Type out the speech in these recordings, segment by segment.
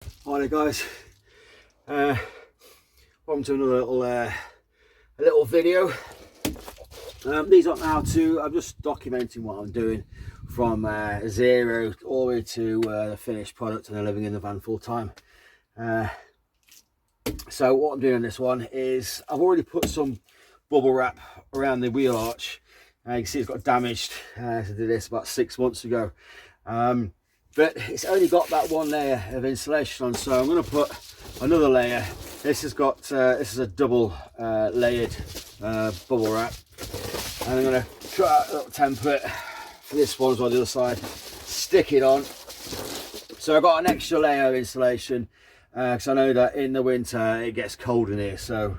Hi there guys, welcome to another little video. These are now to, I'm just documenting what I'm doing from zero all the way to the finished product and then living in the van full time. So what I'm doing on this one is I've already put some bubble wrap around the wheel arch. You can see it's got damaged. I did this about 6 months ago. But it's only got that one layer of insulation on, so I'm going to put another layer. This has got this is a double layered bubble wrap, and I'm going to cut out a little template for this one as well on the other side, stick it on. So I've got an extra layer of insulation because I know that in the winter it gets cold in here. So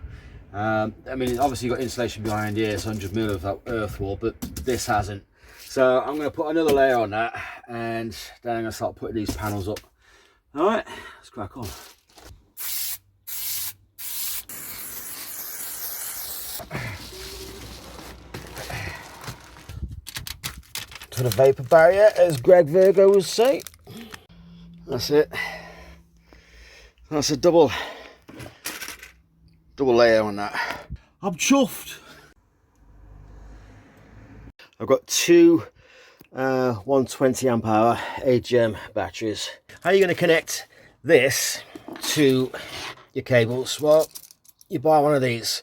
I mean, obviously you've got insulation behind here, it's 100mm of that earth wall, but this hasn't. So I'm going to put another layer on that, and then I'm going to start putting these panels up. All right, let's crack on. To the vapor barrier, as Greg Virgoe would say. That's it. That's a double layer on that. I'm chuffed. I've got two 120 amp hour AGM batteries. How are you going to connect this to your cables? Well, you buy one of these.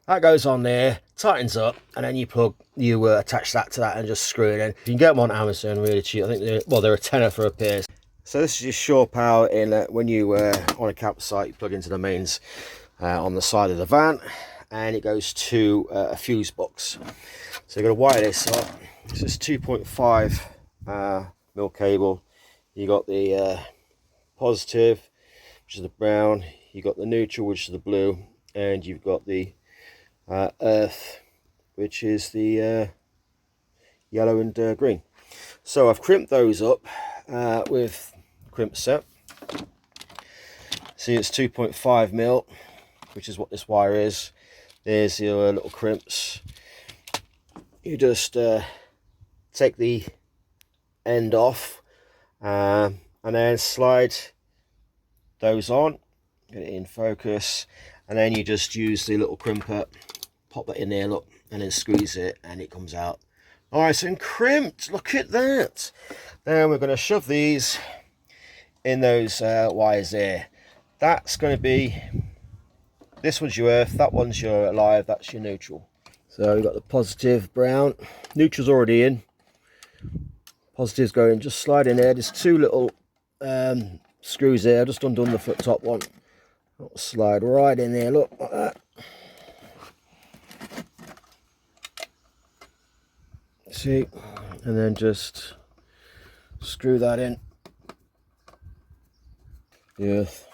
That goes on there, tightens up, and then you attach that to that and just screw it in. You can get them on Amazon really cheap. I think they're a tenner for a pair. So this is your shore power inlet. When you on a campsite, you plug into the mains on the side of the van, and it goes to a fuse box. So you're going to wire this up. This is 2.5 mil cable. You got the positive, which is the brown. You got the neutral, which is the blue, and you've got the earth, which is the yellow and green. So I've crimped those up with Crimper Set. See, it's 2.5 mil, which is what this wire is. There's your little crimps. You just take the end off and then slide those on, get it in focus, and then you just use the little crimper, pop that in there, look, and then squeeze it and it comes out nice and crimped. Look at that. Then we're going to shove these in those wires there. That's going to be, this one's your earth, that one's your live, that's your neutral. So we've got the positive brown, neutral's already in, positive's going, just slide in there. There's two little screws there, just undone the foot top one. I'll slide right in there, look, like that. See, and then just screw that in. The earth,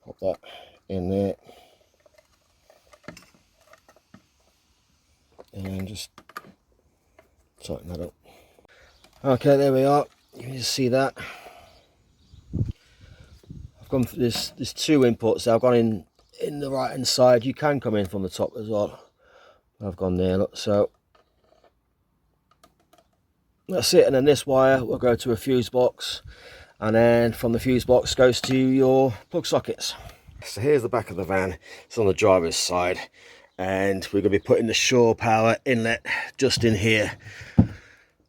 pop that in there. And then just tighten that up. Okay, there we are. You can just see that. I've gone for this. There's two inputs there. I've gone in the right hand side. You can come in from the top as well. I've gone there. Look, so that's it. And then this wire will go to a fuse box, and then from the fuse box goes to your plug sockets. So here's the back of the van. It's on the driver's side, and we're going to be putting the shore power inlet just in here.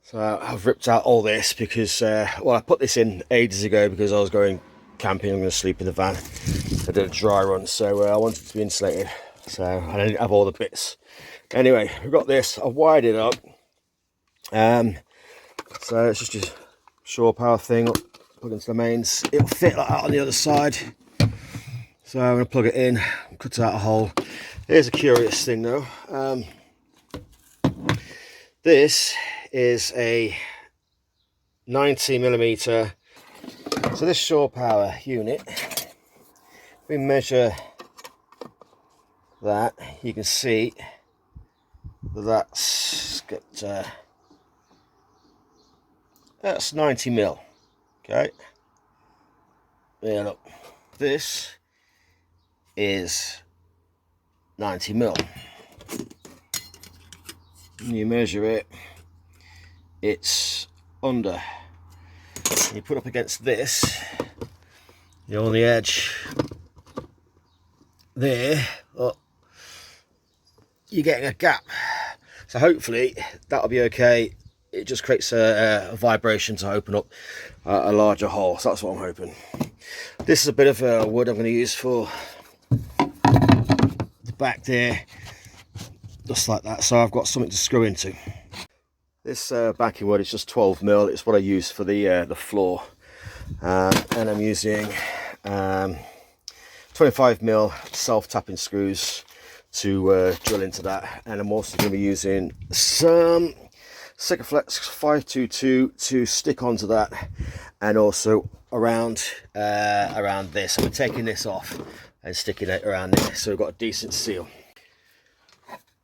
So I've ripped out all this because well, I put this in ages ago because I was going camping. I'm going to sleep in the van. I did a dry run, so I wanted it to be insulated, so I didn't have all the bits. Anyway, we've got this. I've wired it up, so it's just a shore power thing, plug into the mains. It'll fit like that on the other side. So I'm going to plug it in, cut out a hole. Here's a curious thing though. This is a 90mm. So this shore power unit, if we measure that, you can see that's got that's 90mm. Okay, there, look, this is 90mm. When you measure it, it's under. You put up against this, you're on the edge there, oh, you're getting a gap. So hopefully that'll be okay. It just creates a vibration to open up a larger hole. So that's what I'm hoping. This is a bit of wood I'm going to use for the back there, just like that. So I've got something to screw into. This backing wood is just 12mm. It's what I use for the floor, and I'm using 25mm self-tapping screws to drill into that. And I'm also going to be using some Sikaflex 522 to stick onto that, and also around this. I'm taking this off and sticking it around there, so we've got a decent seal.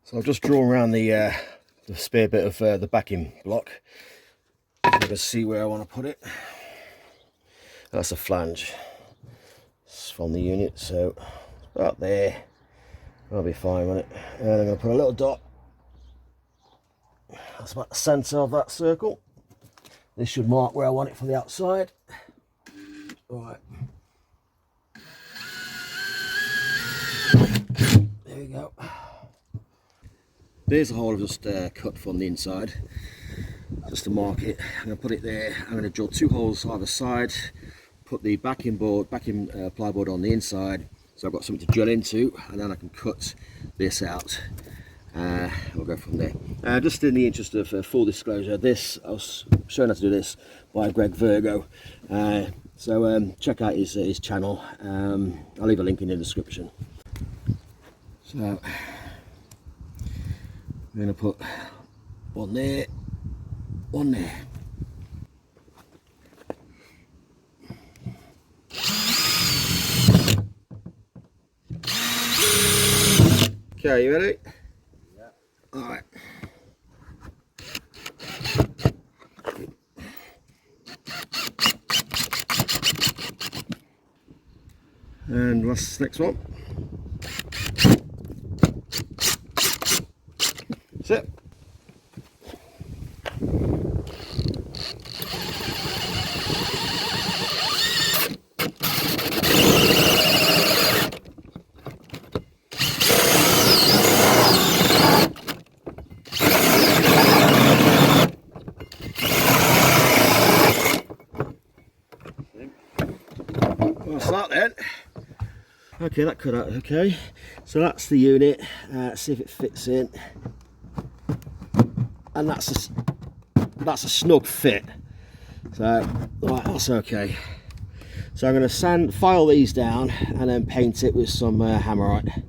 So I'll just draw around the spare bit of the backing block. You can see where I want to put it. That's a flange. It's from the unit, so about there. I'll be fine with it. And I'm going to put a little dot. That's about the centre of that circle. This should mark where I want it from the outside. Right. There we go. There's a hole I've just cut from the inside, just to mark it. I'm going to put it there. I'm going to drill 2 holes either side, put the backing plywood on the inside, so I've got something to drill into, and then I can cut this out. We'll go from there. Just in the interest of full disclosure, I was shown how to do this by Greg Virgoe. So check out his channel. I'll leave a link in the description. So I'm going to put one there, one there. Okay, you ready? Yeah. All right. And what's the next one? That's it. What's that then? Okay, that cut out okay. So that's the unit. See if it fits in. And that's a snug fit. So right, that's okay. So I'm going to file these down and then paint it with some hammerite.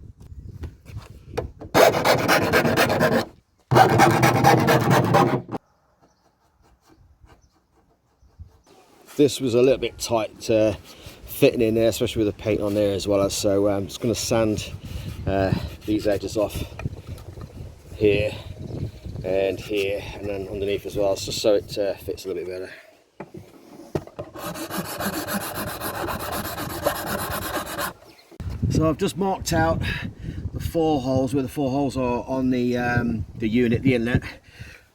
This was a little bit tight fitting in there, especially with the paint on there as well. So I'm just going to sand these edges off here and here, and then underneath as well, just so it fits a little bit better. So I've just marked out the 4 holes, where the 4 holes are on the unit, the inlet,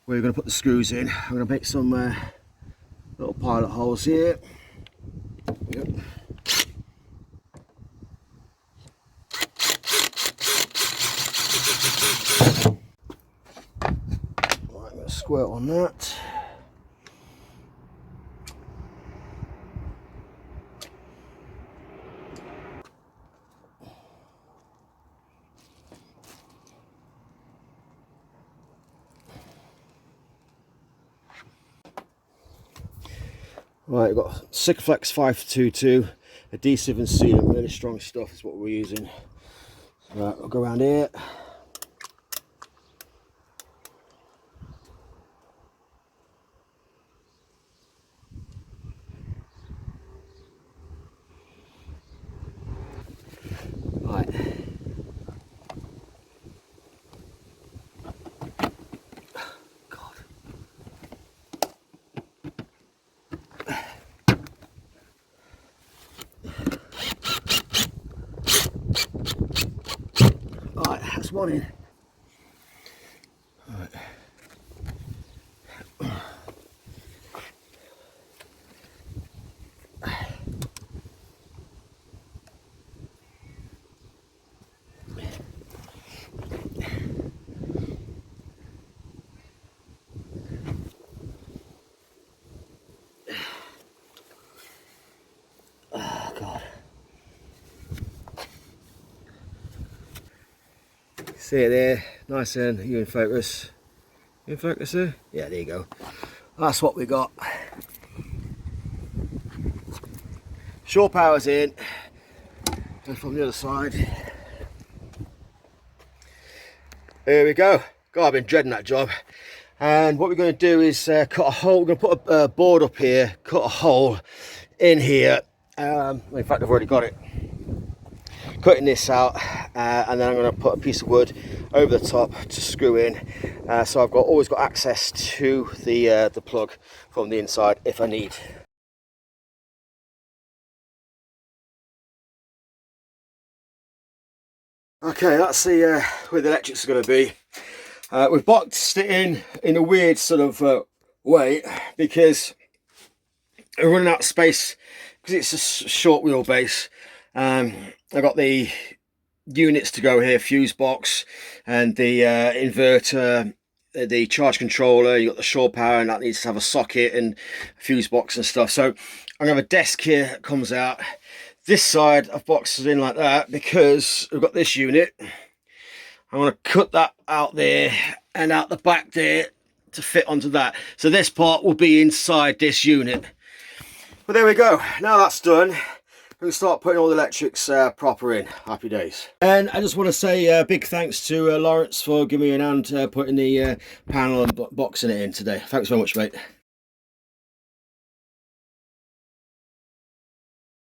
where we're going to put the screws in. I'm going to make some little pilot holes here. Yep. Right, I'm going to squirt on that. Right, we've got Sikaflex 522, adhesive and sealant, really strong stuff is what we're using. Right, we'll go around here. Right. God. Right, that's one in. Right. See it there, nice and you in focus. You in focus there? Yeah, there you go. That's what we got. Shore power's in. And from the other side. There we go. God, I've been dreading that job. And what we're going to do is cut a hole. We're going to put a board up here, cut a hole in here. In fact, I've already got it. Cutting this out, and then I'm going to put a piece of wood over the top to screw in. So I've always got access to the plug from the inside if I need. Okay, that's the where the electrics are going to be. We've boxed it in a weird sort of way because we're running out of space because it's a short wheelbase. I've got the units to go here, fuse box and the inverter, the charge controller. You've got the shore power, and that needs to have a socket and a fuse box and stuff. So I'm gonna have a desk here that comes out. This side I've boxed it in like that because we've got this unit. I'm going to cut that out there and out the back there to fit onto that. So this part will be inside this unit. But there we go. Now that's done, we can start putting all the electrics proper in. Happy days. And I just want to say big thanks to Lawrence for giving me an hand putting the panel and boxing it in today. Thanks very much, mate.